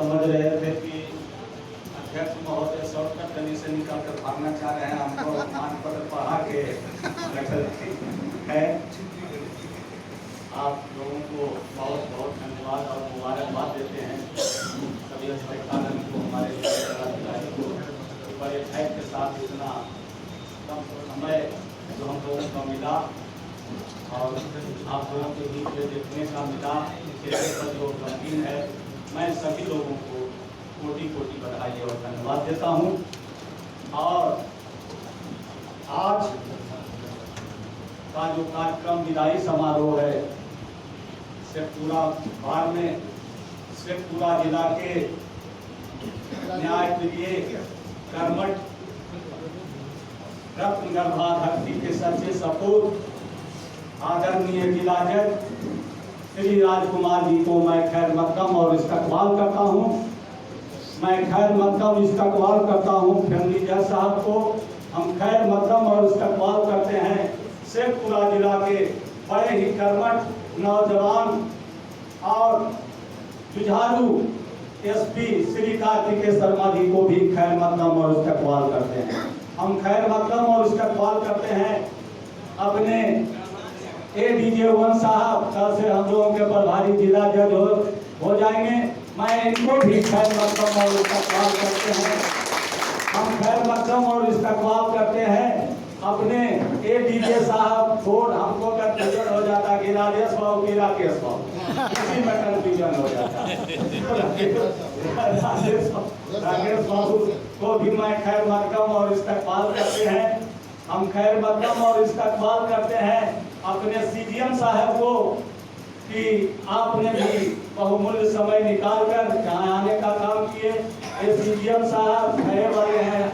समझ रहे थे कि अध्यक्ष महोदय शॉर्टकट गली से निकल कर भागना चाह रहे हैं, हमको मान पत्र पढ़ा के है। आप लोगों को बहुत बहुत धन्यवाद और मुबारकबाद देते हैं सभी अस्पताल को, हमारे जिलाधिकारी को बड़े धैर्य के साथ इतना कम समय जो हम लोगों को मिला और आप लोगों के बीच में देखने का मिला, चेहरे पर जो गंभीर है, मैं सभी लोगों को कोटि कोटि बधाई और धन्यवाद देता हूं। और आज का जो कार्यक्रम विदाई समारोह है, शेखपुरा बार में शेखपुरा जिला के न्यायप्रिय कर्मठ रत्न गर्भाधरती के सच्चे सपूत आदरणीय जिला जज श्री राजकुमार जी को मैं खैर मकदम और इस्तकबाल करता हूं। मैं खैर मकदम इस्तकबाल करता हूं। फैमिली जज साहब को हम खैर मकदम और इस्तकबाल करते हैं। शेखपुरा जिला के बड़े ही कर्मठ नौजवान और जुझारू एसपी श्री कार्तिकेय शर्मा जी को भी खैर मकदम और इस्तकबाल करते हैं। हम खैर मकदम और इस्तकबाल करते हैं अपने ADJ1 साहब, कल से हम लोगों के प्रभारी जिला जज हो जाएंगे। मैं इनको भी खैर मकदम और इस्तकबाल करते हैं। हम खैर मकदम और इस्तकबाल करते हैं अपने ADJ साहब। थोड़ा हमको कंफ्यूजन हो जाता कि राजेश बाबू की राकेश बाबू, इसी में कंफ्यूजन हो जाता राकेश बाबू को भी मैं खैर मकदम और इस्तकबाल करते हैं। हम खैर मकदम और इस्तकबाल करते हैं अपने CGM साहब को कि आपने भी बहुमूल्य समय निकाल कर यहाँ आने का काम किए। ये CGM साहब नए वाले हैं,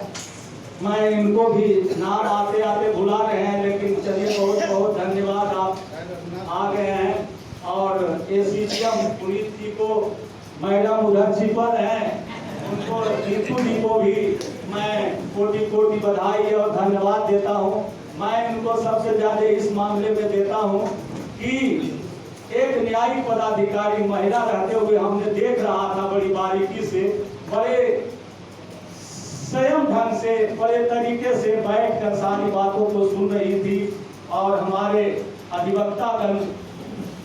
मैं इनको भी नाम आते आते भुला रहे हैं, लेकिन चलिए बहुत बहुत धन्यवाद, आप आ गए हैं। और ये CGM पुनीत जी को, मैडम उधर छिपल हैं, उनको नीतू जी को भी मैं कोटि कोटि बधाई और धन्यवाद देता हूं। मैं इनको सबसे ज्यादा इस मामले में देता हूं कि एक न्यायिक पदाधिकारी महिला रहते हुए हमने देख रहा था बड़ी बारीकी से, बड़े संयम ढंग से, बड़े तरीके से बैठ कर सारी बातों को सुन रही थी और हमारे अधिवक्तागण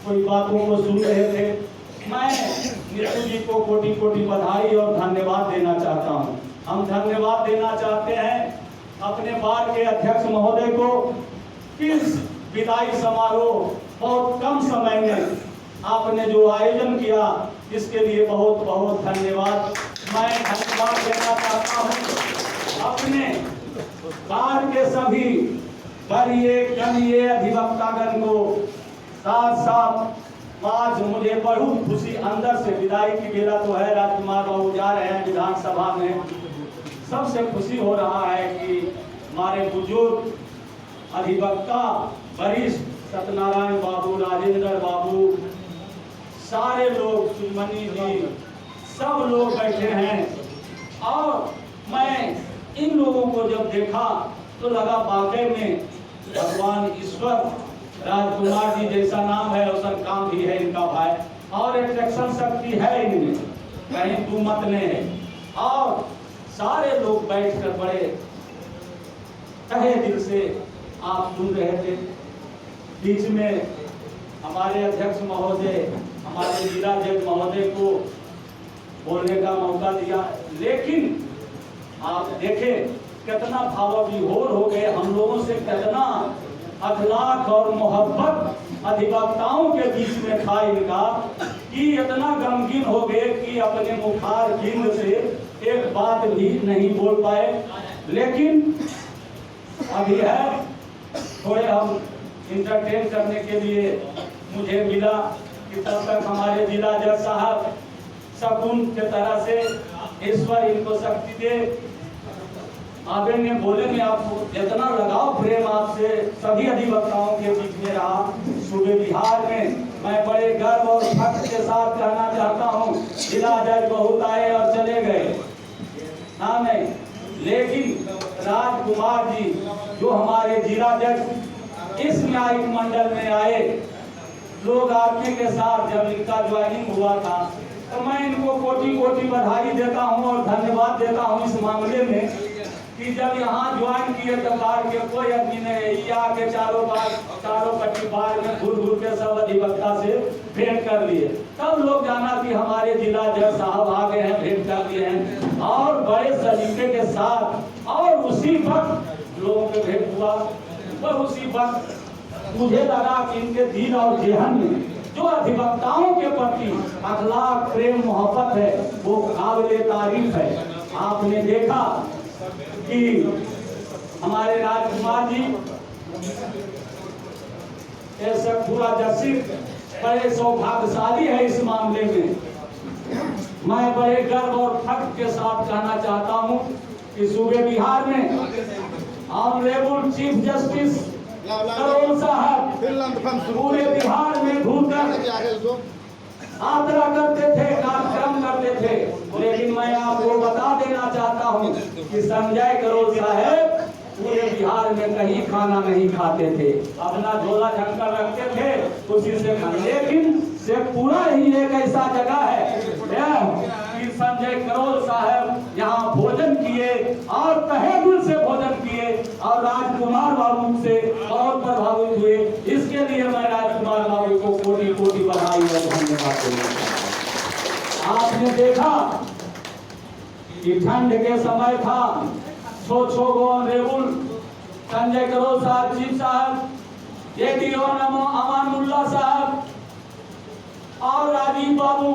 कोई बातों को सुन रहे थे। मैं नीतू जी को कोटि कोटि बधाई और धन्यवाद देना चाहता हूं। हम धन्यवाद देना चाहते हैं अपने बार के अध्यक्ष महोदय को, इस विदाई समारोह बहुत कम समय में आपने जो आयोजन किया, इसके लिए बहुत बहुत धन्यवाद। मैं धन्यवाद देना चाहता हूं अपने बार के सभी बड़िए कनिए अधिवक्तागण को। साथ साथ आज मुझे बहुत खुशी, अंदर से विदाई की बेला तो है, राजकुमार बाबू जा रहे हैं विधानसभा में, सबसे खुशी हो रहा है कि हमारे बुजुर्ग अधिवक्ता वरिष्ठ सत्यनारायण बाबू, राजेंद्र बाबू, सारे लोग, सुमनी जी, सब लोग बैठे हैं। और मैं इन लोगों को जब देखा तो लगा वाकई में भगवान ईश्वर, राजकुमार जी जैसा नाम है वैसा काम भी है इनका भाई, और अट्रैक्शन शक्ति है इनमें, कहीं तू मत नहीं है। और सारे लोग बैठकर बड़े तहे दिल से आप सुन रहे थे। बीच में हमारे अध्यक्ष महोदय, हमारे जिला जज महोदय को बोलने का मौका दिया, लेकिन आप देखें कितना भावाविभोर हो गए, हम लोगों से कितना अखलाक और मोहब्बत अधिवक्ताओं के बीच में था इनका, कि इतना गमगीन हो गए कि अपने मुखार बिंद से एक बात भी नहीं बोल पाए। लेकिन अभी है, थोड़े हम इंटरटेन करने के लिए मुझे मिला कि तब तक हमारे जिला जज साहब शकुन के तरह से ईश्वर इनको शक्ति दे, आगे बोलेंगे। आपको जितना लगाव प्रेम आपसे सभी अधिवक्ताओं के बीच में रहा सूबे बिहार में, मैं बड़े गर्व और फख्र के साथ कहना चाहता हूँ, जिला जज बहुत आए और चले गए, हाँ नहीं, लेकिन राजकुमार जी जो हमारे जिला जज इस न्यायिक मंडल में आए, लोग आदमी के साथ जब इनका ज्वाइनिंग हुआ था तो मैं इनको कोटि कोटि बधाई देता हूं और धन्यवाद देता हूं इस मामले में कि जब यहाँ ज्वाइन किए तो बाहर के कोई आदमी नहीं आके चारों पट्टी बार में घूर घूर के सब अधिवक्ता से भेंट कर लिए। तब लोग जाना कि हमारे जिला जज साहब आ गए हैं, भेंट कर लिए हैं और बड़े सलीके के साथ। और उसी वक्त लोगों के भेंट हुआ और उसी वक्त मुझे लगा कि इनके दिल और जेहन में जो अधिवक्ताओं के प्रति अखलाक प्रेम मोहब्बत है वो काबिले तारीफ है। आपने देखा कि हमारे राजकुमार जी ऐसा पूरा जस्टिस बड़े सौभाग्यशाली है इस मामले में। मैं बड़े गर्व और फख्र के साथ कहना चाहता हूं कि सूबे बिहार में ऑनरेबल चीफ जस्टिस करोल साहब पूरे बिहार में घूमकर आदरा करते थे, कार्यक्रम करते थे। लेकिन मैं आपको बता देना चाहता हूं कि संजय करोल साहब पूरे बिहार में कहीं खाना नहीं खाते थे, अपना झोला झंकर रखते थे उसी से खाते। लेकिन शेखपुरा ही एक ऐसा जगह है कि संजय करोल साहब यहाँ भोजन किए और तहे दिल से भोजन किए और राजकुमार बाबू से बहुत प्रभावित हुए। इसके लिए मैं राजकुमार बाबू को कोटि कोटि बधाई और धन्यवाद देना। आपने देखा कि ठंड के समय था, छो गो ऑनरेबल संजय करोल साहब चीफ साहब, एडीओ अमान मुल्ला साहब और राजीव बाबू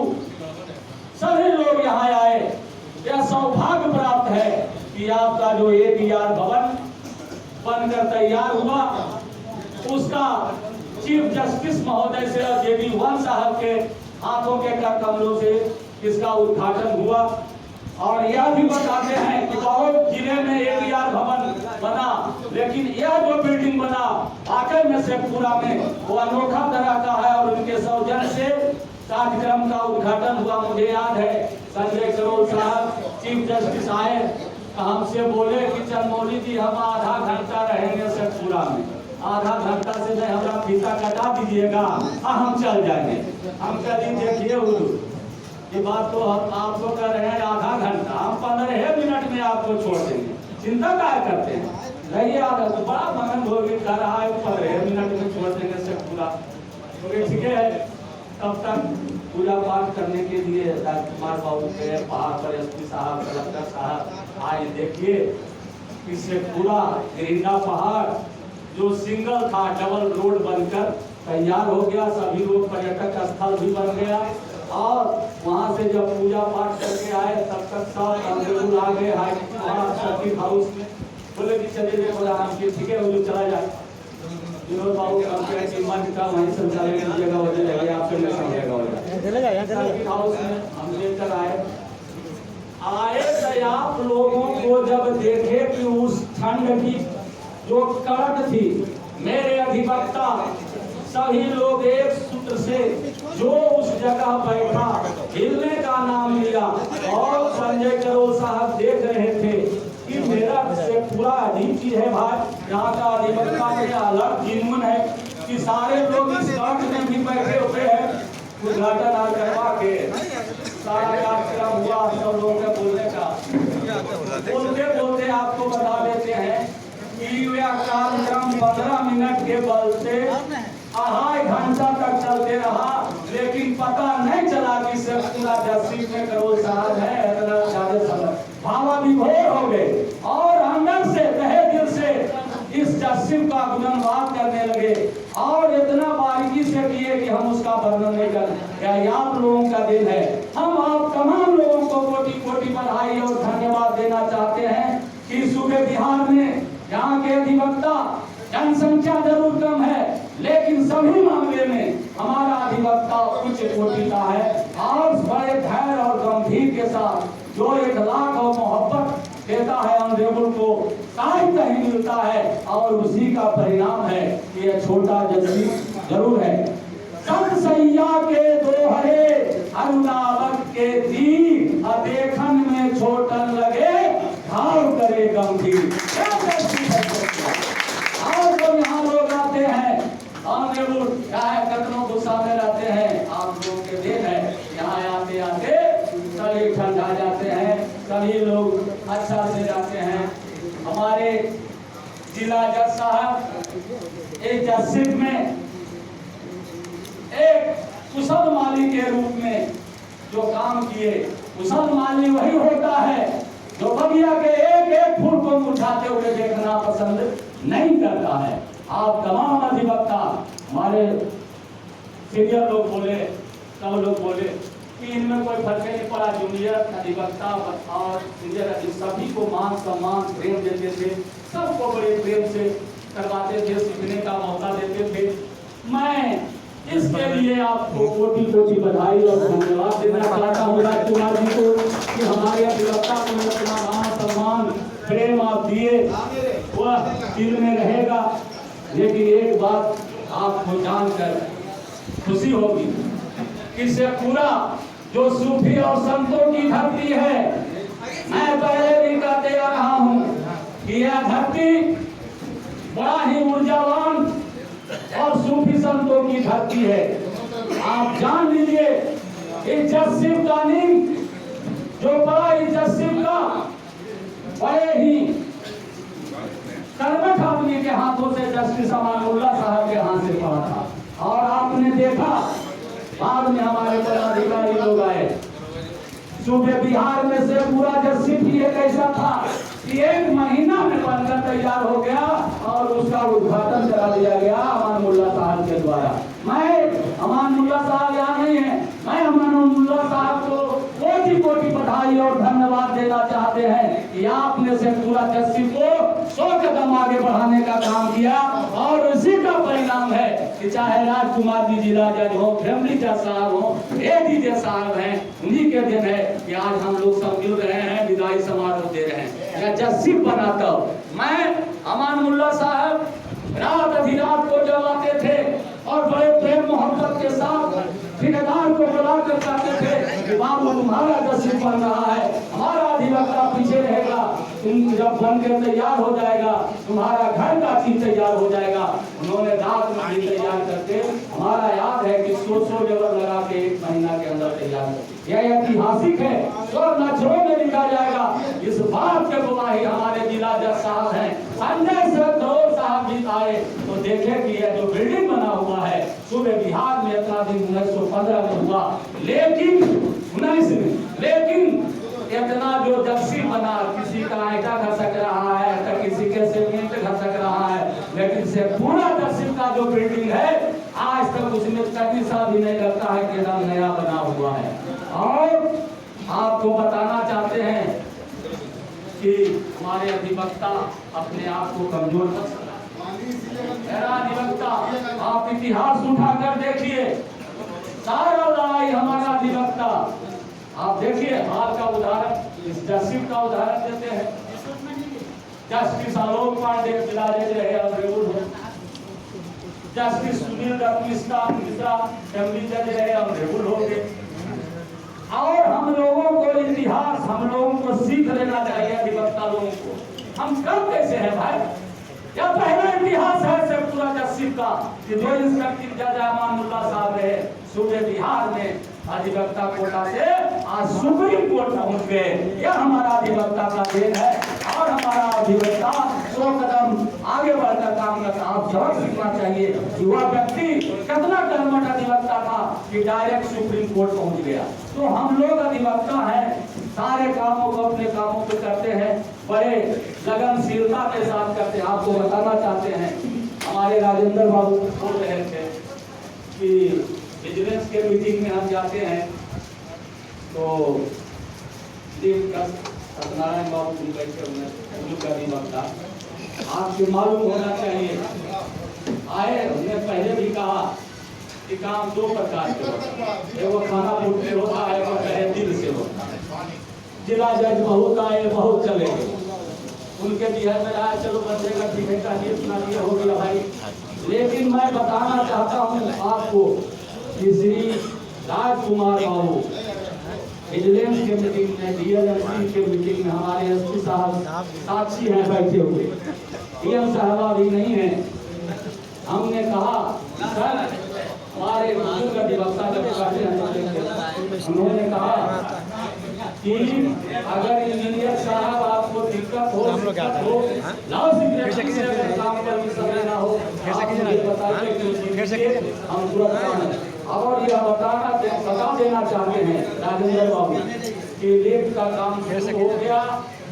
सभी लोग यहाँ आए। यह सौभाग्य प्राप्त है कि आपका जो ADR भवन बनकर तैयार हुआ उसका चीफ जस्टिस महोदय से और JB1 साहब के हाथों के कमलों से इसका उद्घाटन हुआ। और यह भी बताते हैं कि बहुत जिले में ADR भवन बना, लेकिन यह जो बिल्डिंग बना वाकई में शेखपुरा में वो अनोखा तरह का है। और उनके सौजन्य से कार्यक्रम का उद्घाटन हुआ। मुझे याद है संजय करोल साहब चीफ जस्टिस आए, हमसे बोले कि चंदमौली जी हम आधा घंटा रहेंगे शेखपुरा में, आधा घंटा से नहीं हमारा फीता कटा दीजिएगा, हम चल जाएंगे। हम कह देखिए ये बात तो हम आपको कर रहे हैं आधा घंटा, हम 15 मिनट में आपको छोड़ देंगे, चिंता क्या करते हैं। रहिए आधा तो बड़ा मनन भोगी कर रहा है, 15 मिनट में छोड़ देंगे शेखपुरा। तो ठीक है, तब तक पूजा पाठ करने के लिए राजकुमार बाबू के पहाड़ पर SP साहब कलेक्टर साहब आए। देखिए कि शेखपुरा गिरिंडा पहाड़ जो सिंगल था डबल रोड बनकर तैयार हो गया, सभी लोग पर्यटक स्थल भी बन गया। और वहां से जब पूजा पाठ करके आए तब तक सब अंदर आ गए सर्किट हाउस में। बोले कि चलिए ठीक है वो चला जाए। विनोद बाबू मन का वहीं संचालन कीजिएगा, वजह लगे आपसे नहीं समझेगा। सर्किट हाउस में हम लेकर आए तो आप लोगों को जब देखे कि उस ठंड की जो कड़क थी, मेरे अधिवक्ता सभी लोग एक सूत्र से जो उस जगह बैठा हिलने का नाम लिया। और संजय करोल साहब देख रहे थे कि मेरा से पूरा अजीब चीज है भाई, यहाँ का अधिवक्ता में अलग जीवन है कि सारे लोग इस कार्ड में भी बैठे हुए हैं। उद्घाटन आज करवा के सारा कार्यक्रम हुआ, सब लोगों के बोलने का बोलते बोलते आपको बता देते हैं कि यह कार्यक्रम 15 मिनट के बल से 2.5 घंटा तक चलते रहा। लेकिन पता नहीं चला कि शेखपुरा जस्टिस में करोल साहब है, इतना ज्यादा समय भावाविभोर हो गए और अंदर से तहे दिल से इस जस्टिस का गुणगान करने लगे और इतना बारीकी से किए कि हम उसका वर्णन नहीं कर। यह आप लोगों का दिन है। हम आप तमाम लोगों को कोटि कोटि बधाई और धन्यवाद देना चाहते हैं कि सूबे बिहार में यहाँ के अधिवक्ता जनसंख्या जरूर कम है, लेकिन सभी मामले में हमारा अधिवक्ता उच्च कोटि का है और बड़े धैर्य और गंभीर के साथ जो इखलाक और मोहब्बत देता है ऑनरेबल को साहित्य ही मिलता है। और उसी का परिणाम है कि यह छोटा जस्टिस जरूर है। संत सैया के दोहरे अरुणावक के दी देखन में छोटन लगे घाव करे गंभीर। और जो यहाँ लोग आते हैं ऑनरेबल क्या है, कतनों गुस्सा में रहते हैं, आप लोगों के दिन है यहाँ आते आते सभी लोग अच्छा से जाते हैं। हमारे जिला जज साहब एक जजशिप में एक कुशल माली के रूप में जो काम किए, कुशल माली वही होता है जो बगिया के एक एक फूल को मुरझाते हुए देखना पसंद नहीं करता है। आप तमाम अधिवक्ता, हमारे सीनियर लोग बोले, सब लोग बोले कि इनमें कोई फर्क नहीं पड़ा, जूनियर अधिवक्ता और सीनियर सभी को मान सम्मान प्रेम देते थे, सबको बड़े प्रेम से करवाते थे, सीखने का मौका देते थे। मैं इसके लिए आपको कोटि कोटि बधाई और धन्यवाद देना चाहता हूँ राजकुमार जी को कि हमारे अधिवक्ता को इतना मान सम्मान प्रेम आप दिए, वह दिल में रहेगा। लेकिन एक बात आपको जानकर खुशी होगी कि शेखपुरा जो सूफी और संतों की धरती है, मैं पहले भी कहते आ रहा हूँ कि यह धरती बड़ा ही ऊर्जावान और सूफी संतों की धरती है। आप जान लीजिए इस जजशिप का नींव जो बड़ा इस जजशिप का बड़े ही कर्मठ आदमी के हाथों से जस्टिस अमानुल्लाह साहब के हाथ से पड़ा था। और आपने देखा बाद में हमारे पदाधिकारी लोग आए, सूबे बिहार में से पूरा जजशिप ही एक ऐसा था कि 1 महीना में बनकर तैयार हो गया और उसका उद्घाटन करा दिया गया अमानुल्लाह साहब के द्वारा। मैं अमानुल्लाह साहब यहाँ नहीं है, मैं अमानुल्लाह साहब को कोटि कोटि बधाई और धन्यवाद देना चाहते हैं कि आपने से पूरा जजशिप को 100 कदम आगे बढ़ाने का काम किया। और उसी का परिणाम है कि चाहे राजकुमार जी जिला जज हो, फैमिली जज साहब हो, एडी जज साहब हैं, उन्हीं के दिन है कि आज हम लोग सब मिल रहे हैं, विदाई समारोह दे रहे हैं या जजशिप बनाता। मैं अमानुल्लाह साहब रात अधिरात को जब आते थे और बड़े प्रेम मोहब्बत के साथ ठेकेदार को बुलाकर कहते थे कि बाबू तुम्हारा जजशिप बन रहा है, हमारा अधिवक्ता पीछे रहेगा, तुम जब बनकर तैयार हो जाएगा तुम्हारा घर का चीज तैयार हो जाएगा। उन्होंने रात में भी तैयार करके, हमारा याद है कि 100 लेबर लगा के 1 महीना के अंदर तैयार कर, यह ऐतिहासिक है, स्वर्ग अक्षरों में लिखा जाएगा। इस बात के गवाही हमारे जिला जज साहब हैं। संजय करोड़ साहब जी आए तो देखे कि यह जो बिल्डिंग बना हुआ है सूबे बिहार में इतना दिन 1915 में हुआ, लेकिन 19 में, लेकिन इतना जो जजशिप बना, किसी का ईंटा घसक रहा है तो किसी के सीमेंट घसक रहा है, लेकिन से पूरा जजशिप का जो बिल्डिंग है आज तक उसमें कभी सा भी नहीं लगता है कि एकदम नया बना हुआ है। और आपको बताना चाहते हैं कि हमारे अधिवक्ता अपने आप को कमजोर मत समझिए। अधिवक्ता आप इतिहास उठाकर देखिए, सारा लड़ाई हमारा अधिवक्ता, आप देखिए हाल का उदाहरण, इस जजशिप का उदाहरण देते हैं। जस्टिस आलोक पांडे जिला जज रहे, अमरेपुर है। जस्टिस सुनील मिश्रा फैमिली जज रहे, अमरेपुर हो गए। और हम लोगों को इतिहास, हम लोगों को सीख लेना चाहिए अधिवक्ता लोगों को। हम कब कैसे हैं भाई? यह पहला इतिहास है से पूरा जजशिप का कि जो इंस्पेक्टर जज अमानुल्लाह साहब रहे सूबे बिहार में अधिवक्ता कोटा से आज सुप्रीम कोर्ट पहुंच गए। यह हमारा अधिवक्ता का देन है और हमारा अधिवक्ता 100 कदम आगे बढ़कर काम करता। आप सबक सीखना चाहिए कि वह व्यक्ति कितना कर्मठ अधिवक्ता था कि डायरेक्ट सुप्रीम कोर्ट पहुंच गया। तो हम लोग अधिवक्ता हैं, सारे कामों को अपने कामों पे करते हैं, बड़े लगनशीलता के साथ करते हैं। आपको बताना चाहते हैं, हमारे राजेंद्र बाबू बोल रहे थे कि विजिलेंस के मीटिंग में हम जाते हैं तो सत्यनारायण बाबू जी बैठे हुए का अधिवक्ता, आपको मालूम होना चाहिए, आए हमने पहले भी कहा कि काम 2 प्रकार के होता है, एगो खाना पूर्ति होता है, एगो कहे दिल से होता है। जिला जज बहुत आए, बहुत चले गए, उनके बिहार में रहा, चलो बच्चे का ठीक है, चाहिए सुना दिया, हो गया भाई। लेकिन मैं बताना चाहता हूँ आपको कि श्री राजकुमार बाबू विजिलेंस के मीटिंग में, डीएलएमसी के मीटिंग में हमारे एसपी साहब साक्षी हैं बैठे हुए, डीएम साहबा भी नहीं है। हमने कहा सर हमारे बुजुर्ग अधिवक्ता जब कहते हैं उन्होंने कहा कि अगर इंजीनियर साहब आपको दिक्कत हो लाओ सिक्योरिटी काम परमिशन लेना हो बताइए हम तुरंत और यह बता देना चाहते हैं राजेंद्र बाबू कि लेख का काम शुरू हो गया।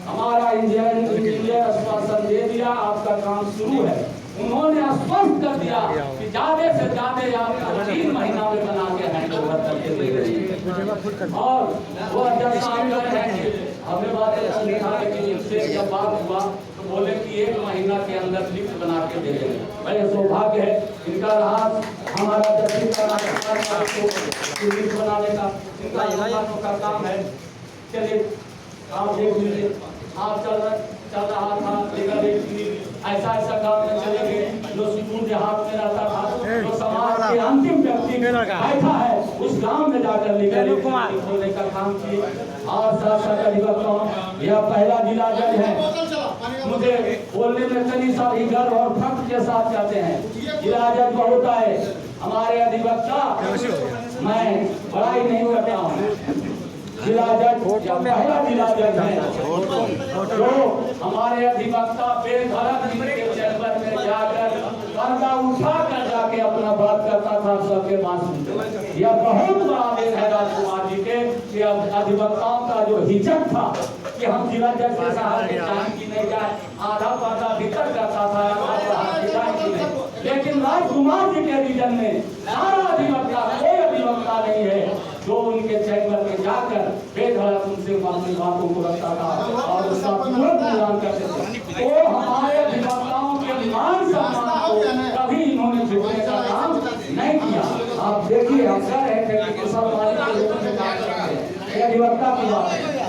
हमारा इंजीनियर आश्वासन दे दिया आपका काम शुरू है। उन्होंने स्पष्ट कर दिया कि ज्यादा से ज्यादा आपको 3 महीना में बना के हैंडओवर करके दे देंगे। और वो हमें बात लिखा है कि इनसे जब बात हुआ तो बोले कि 1 महीना के अंदर लिफ्ट बना के दे देंगे। बड़े सौभाग्य है इनका रहा हमारा लिफ्ट बनाने का काम है। चलिए आप देख लीजिए आप चल रहा था लेकिन ऐसा काम में चले गए जो स्कूल देहात में रहता था जो समाज के अंतिम व्यक्ति बैठा है उस गांव में जाकर लीगल खोलने का काम किए। और साथ साथ अधिवक्ताओं यह पहला जिला जज है। मुझे बोलने में कई सारी गर्व और फख्र के साथ जाते हैं। जिला जज बहुत आए हमारे अधिवक्ता मैं बड़ाई नहीं करता हूँ। जिला जज पहला जिला जज है जो हमारे अधिवक्ता बेधड़क के चैम्बर में जाकर पर्दा उठा कर जाके अपना बात करता था सबके पास। यह बहुत बड़ा देन है राजकुमार जी के कि अधिवक्ताओं का जो हिचक था कि हम जिला जज के साथ जाए कि नहीं जाए आधा पर्दा भीतर करता था लेकिन राजकुमार जी के रीजन में सारा अधिवक्ता कोई अधिवक्ता नहीं है जो उनके चैम्बर में जाकर बेधड़क उनसे अपनी बातों को रखता था और उसका तुरंत मिलान करते थे। तो हमारे अधिवक्ताओं के मान सम्मान को कभी इन्होंने छुपने का काम नहीं किया। आप देखिए हम कह रहे थे कि अधिवक्ता की बात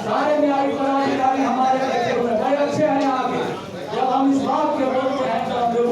सारे न्यायिक पदाधिकारी हमारे बड़े अच्छे हैं। आगे जब हम इस बात के बोलते हैं तो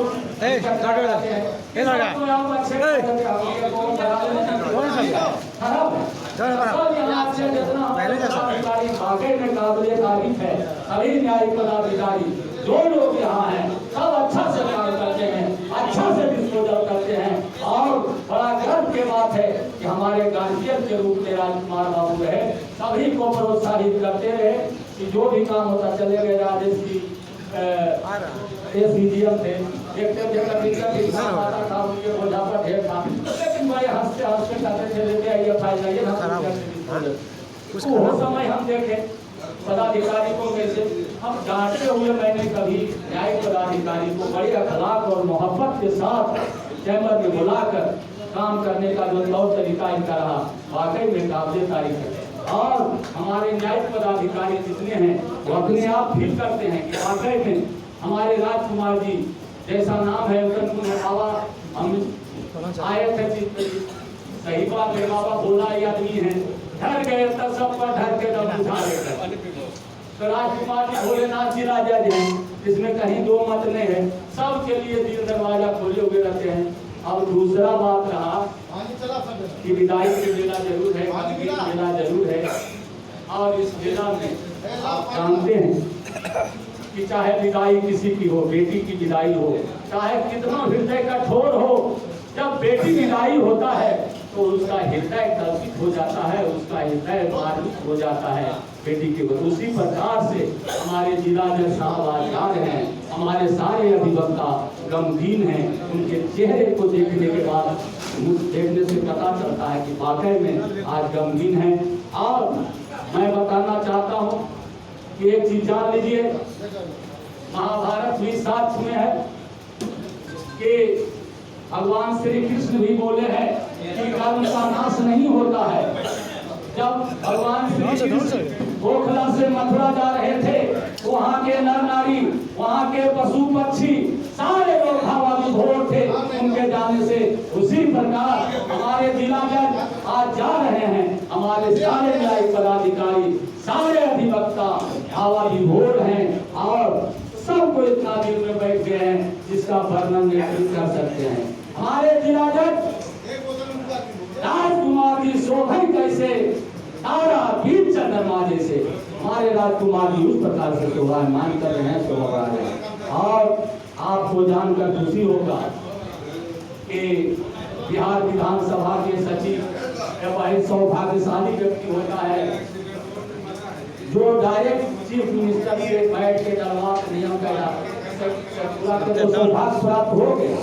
सभी न्यायिक पदाधिकारी जो लोग यहाँ हैं सब अच्छा से काम करते हैं अच्छा से डिस्पोजल करते हैं। और बड़ा गर्व की बात है कि हमारे गार्जियन के रूप में राजकुमार बाबू रहे सभी को प्रोत्साहित करते रहे कि जो भी काम होता चले गए। राजेश की एसडीएम थे देखते था उनके बोझा पर ढेर था लेकिन भाई हंसते हंसते कहते थे लेते आइए फाइल लाइए। वो समय हम देखे पदाधिकारी को कैसे हम डांटते हुए मैंने कभी न्यायिक पदाधिकारी को बड़े अखलाक और मोहब्बत के साथ चैम्बर में बुलाकर काम करने का जो तौर तरीका इनका रहा वाकई में काबिल तारीफ है। और हमारे न्यायिक पदाधिकारी जितने हैं वो अपने आप फील करते हैं कि वाकई में हमारे राजकुमार जी जैसा नाम है बाबा हम आए थे सही बात है। बाबा बोला ही आदमी है डर गए तब सब पर डर के दम उठा लेकर। तो राजकुमार जी भोलेनाथ जी राजा जी हैं इसमें कहीं दो मत नहीं है सबके लिए दिल दरवाजा खोले हुए रहते हैं। अब दूसरा बात रहा कि विदाई के मेला जरूर है मेला जरूर है और इस मेला में आप जानते हैं कि चाहे विदाई किसी की हो बेटी की विदाई हो चाहे कितना हृदय कठोर हो जब बेटी विदाई होता है तो उसका हृदय कल्पित हो जाता है उसका हृदय मार्मिक हो जाता है बेटी के। उसी प्रकार से हमारे जिला जज साहब आचार्य हैं हमारे सारे अधिवक्ता गमगीन हैं। उनके चेहरे को देखने के बाद देखने से पता चलता है कि वाकई में आज गमगीन हैं। और मैं बताना चाहता हूँ कि एक चीज जान लीजिए महाभारत भी साक्ष्य में है कि भगवान श्री कृष्ण भी बोले हैं कि कर्म का नाश नहीं होता है। जब भगवान श्री कृष्ण गोखला से मथुरा जा रहे थे वहाँ के नर नारी वहाँ के पशु पक्षी सारे लोग हवा विभोर थे उनके जाने से। उसी प्रकार हमारे जिला जज आज जा रहे हैं हमारे सारे न्यायिक पदाधिकारी सारे अधिवक्ता हवा विभोर हैं और सबको इतना दिल में बैठ गए हैं जिसका वर्णन नहीं कर सकते हैं। हमारे जिला जज राजकुमार जी शोभन कैसे तारा बीच चंद्रमा जैसे हमारे राजकुमार जी उस प्रकार से शोभायमान कर रहे हैं शोभा रहे हैं। और आपको जानकर खुशी होगा कि बिहार विधानसभा के सचिव यह वही सौभाग्यशाली व्यक्ति होता है जो डायरेक्ट चीफ मिनिस्टर से बैठ के दरबार नियम का सौभाग्य प्राप्त हो गया।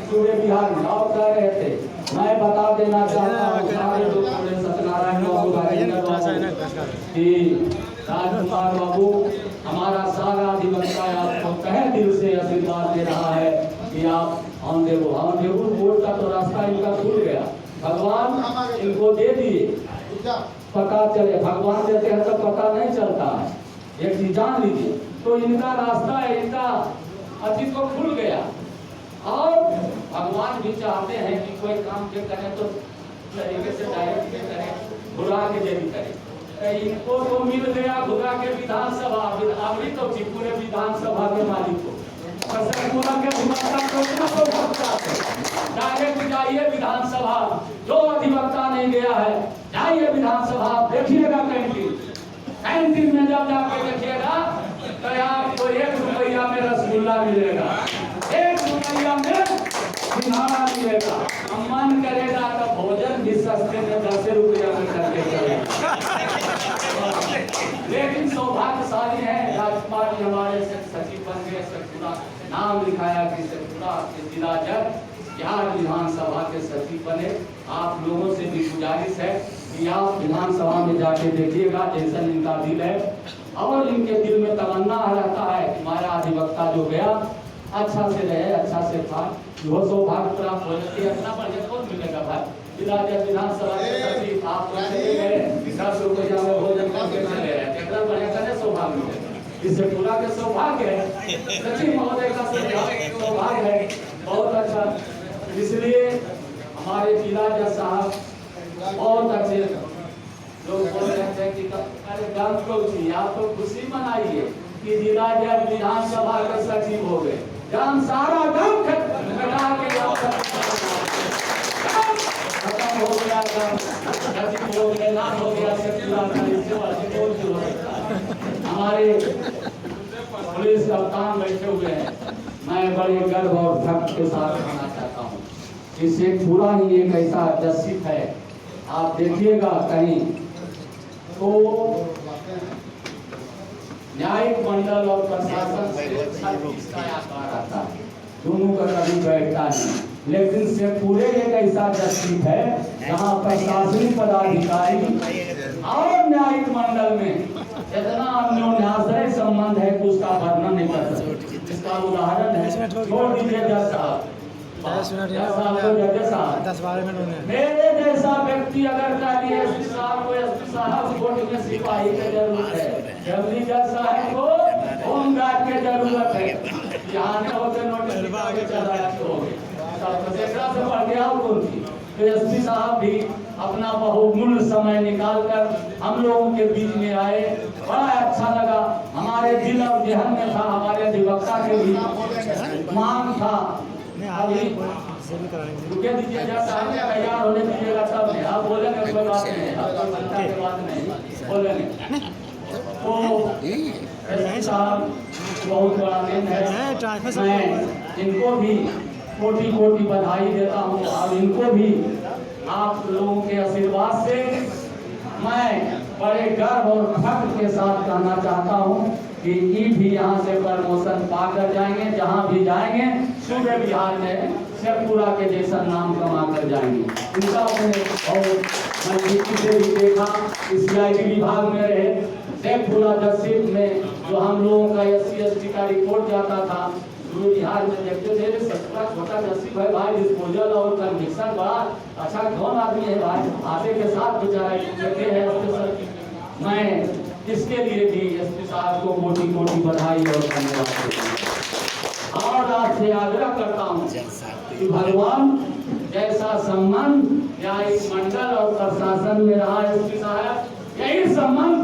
पूरे बिहार में और कह रहे थे, मैं बता देना चाहता हूँ सारे लोग सत्यनारायण बाबू, राजेंद्र बाबू कि राजकुमार बाबू हमारा सारा अधिवक्ता आपको तहे दिल से आशीर्वाद दे रहा है कि आप देवुर बोर्ड का तो रास्ता इनका खुल गया, भगवान इनको दे दिए, पता चले। भगवान देते हैं तो पता नहीं चलता है, एक चीज जान लीजिए। तो इनका रास्ता है, इनका अतीत को खुल गया और भगवान भी चाहते हैं कि कोई काम के करें तो तरीके से डायरेक्ट के करें, बुला के जरिए करें। इनको तो मिल गया बुला के विधानसभा, अभी तो पूरे विधानसभा के मालिक को डायरेक्ट जाइए विधानसभा, जो अधिवक्ता नहीं गया है जाइए विधानसभा, देखिएगा कैंटीन में जब जाके देखिएगा तो आपको 1 रुपया में रसगुल्ला मिलेगा, 1 रुपया में सिंघाड़ा मिलेगा। मन करेगा तो भोजन भी सस्ते में 10 रुपया में करके चलेगा। लेकिन सौभाग्यशाली है राजकुमार जी हमारे सचिव बन गए, सतपुरा नाम लिखाया कि सतपुरा के जिला जज बिहार विधानसभा के सचिव बने। आप लोगों से भी गुजारिश है कि आप विधानसभा में जाके देखिएगा जैसा इनका दिल है, और इनके दिल में तमन्ना रहता है कि हमारा अधिवक्ता जो गया अच्छा से रहे, अच्छा से था, वो सौभाग्य प्राप्त हो जाती है। इतना बढ़िया कौन मिलेगा भाई, विधानसभा के सचिव आप चले गए 10 रुपया में भोजन करके चले गए, कितना बढ़िया करे सौभाग्य मिलेगा। इससे पूरा के सौभाग्य है, सचिव महोदय का सौभाग्य है, बहुत अच्छा। इसलिए हमारे जिला जज साहब बहुत अच्छे लोग बोल रहे थे कि अरे गम को आप तो खुशी मनाइए कि जिला जज विधानसभा के सचिव हो गए, गम सारा गम घटा के खत्म हो गया, सचिव हो गया, नाम हो गया, हमारे पुलिस कप्तान बैठे हुए हैं। मैं बड़े गर्व और फख्र के साथ कहना चाहता हूँ कि शेखपुरा ही एक ऐसा जस्सिफ है, आप देखिएगा कहीं तो न्यायिक मंडल और प्रशासन से आता है, दोनों का कभी बैठता नहीं। लेकिन शेखपुरे एक ऐसा जस्टिस है जहाँ प्रशासनिक पदाधिकारी और न्यायिक मंडल में इतना अन्योन्याश्रय संबंध है कि उसका वर्णन नहीं कर सकते। इसका उदाहरण है, छोड़ दीजिए जज साहब, मेरे जैसा व्यक्ति अगर चाहिए एसपी साहब को, एसपी साहब कोर्ट में सिपाही की जरूरत है, जल्दी जज साहब को होमगार्ड की जरूरत है, यहाँ होकर नोटिस आगे चला से बढ़ गया उनकी। तो एसपी साहब भी अपना बहुमूल्य समय निकालकर हम लोगों के बीच में आए, बड़ा अच्छा लगा। हमारे दिल और जहन में था, हमारे अधिवक्ता के भी मांग था। अभी रुके दीजिए जज साहब, तैयार होने दीजिएगा सब ने, आप बोलेंगे कोई बात नहीं, आपकी बात नहीं बोलेंगे। तो साहब बहुत बड़ा दिन है, मैं इनको भी कोटि कोटि बधाई देता हूँ और इनको भी आप लोगों के आशीर्वाद से मैं बड़े गर्व और फख्र के साथ कहना चाहता हूँ कि ये भी यहाँ से प्रमोशन पाकर जाएंगे, जहाँ भी जाएंगे सूबे बिहार में शेखपुरा के जैसा नाम कमा कर जाएंगे। इनका और मैं से भी देखा, CID विभाग में रहे, शेखपुरा तहसील में जो हम लोगों का SC/ST का रिपोर्ट जाता था, बिहार में देखते थे सस्ता छोटा नसीब है भाई, डिस्पोजल और कन्विक्शन बड़ा अच्छा कौन आदमी है भाई, आधे के साथ बेचारा बैठे हैं। मैं इसके लिए भी एसपी साहब को कोटि कोटि बधाई और धन्यवाद देता हूं और आपसे आग्रह करता हूं कि भगवान जैसा संबंध न्यायिक मंडल और प्रशासन में रहा एसपी साहब, यही संबंध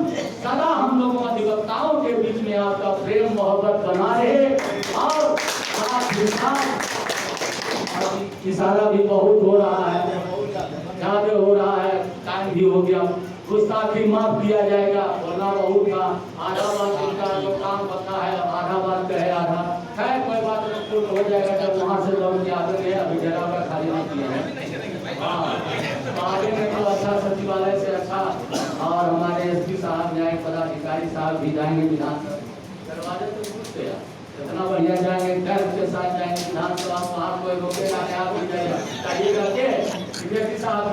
सदा हम लोगों अधिवक्ताओं के बीच में आपका प्रेम मोहब्बत बना रहे। और इशारा भी बहुत हो रहा है, ज्यादा हो रहा है, टाइम भी हो गया, गुस्ताखी माफ किया जाएगा, वरना बहुत का आधा बात उनका जो काम बनता है आधा बात कहे आधा, खैर कोई बात नहीं, हो जाएगा। जब वहाँ से लौट के आते हैं, अभी जरा खाली नहीं किया है। आगे में तो अच्छा सचिवालय से अच्छा और हमारे एसपी साहब न्यायिक पदाधिकारी साहब भी जाएंगे विधानसभा दरवाजे तो पूछते हैं इतना बढ़िया जाएंगे गर्व के साथ जाएंगे विधानसभा वहाँ कोई रोकेगा क्या हो जाएगा चाहिए करके डीएसपी साहब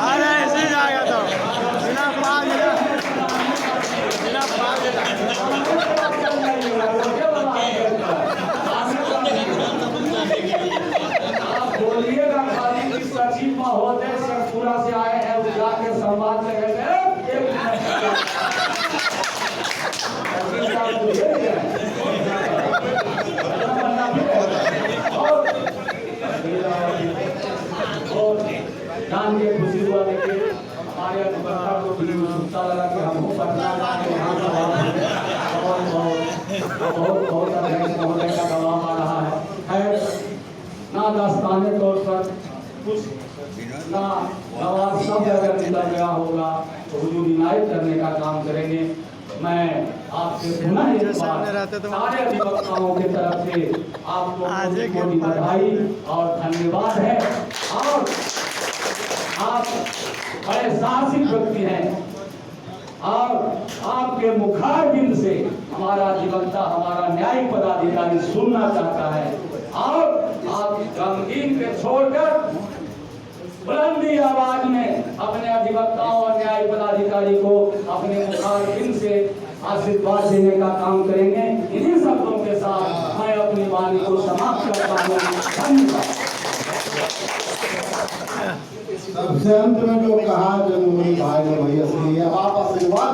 अरे ऐसे ही जाएगा तो बिना पाल आप बोलिएगा खाली कि सचिव महोदय शेखपुरा से आए हैं उजला के संवाद करेंगे जान के खुशी हुआ लेके हमारे अधिवक्ता को भी उत्सुकता लगा कि हमको पटना जाके यहाँ बहुत अध्यक्ष महोदय का दबाव आ रहा है खैर ना दास्ताने तौर पर कुछ ना नवाज शब्द अगर निकल गया होगा तो हुजूर इनायत करने का काम करेंगे। मैं आपसे पुनः एक बार सारे अधिवक्ताओं की तरफ से आपको बधाई और धन्यवाद है और आप बड़े साहसिक व्यक्ति हैं और आपके मुखारबिंद से हमारा अधिवक्ता हमारा न्यायिक पदाधिकारी सुनना चाहता है और आप गमगीन के छोड़कर बुलंदी आवाज में अपने अधिवक्ताओं और न्यायिक पदाधिकारी को अपने मुखारबिंद से आशीर्वाद देने का काम करेंगे। इन्हीं शब्दों के साथ मैं अपनी वाणी को समाप्त करता हूँ। धन्यवाद। सबसे अंत में जो कहा जनवरी भाई ने भैया से आप आशीर्वाद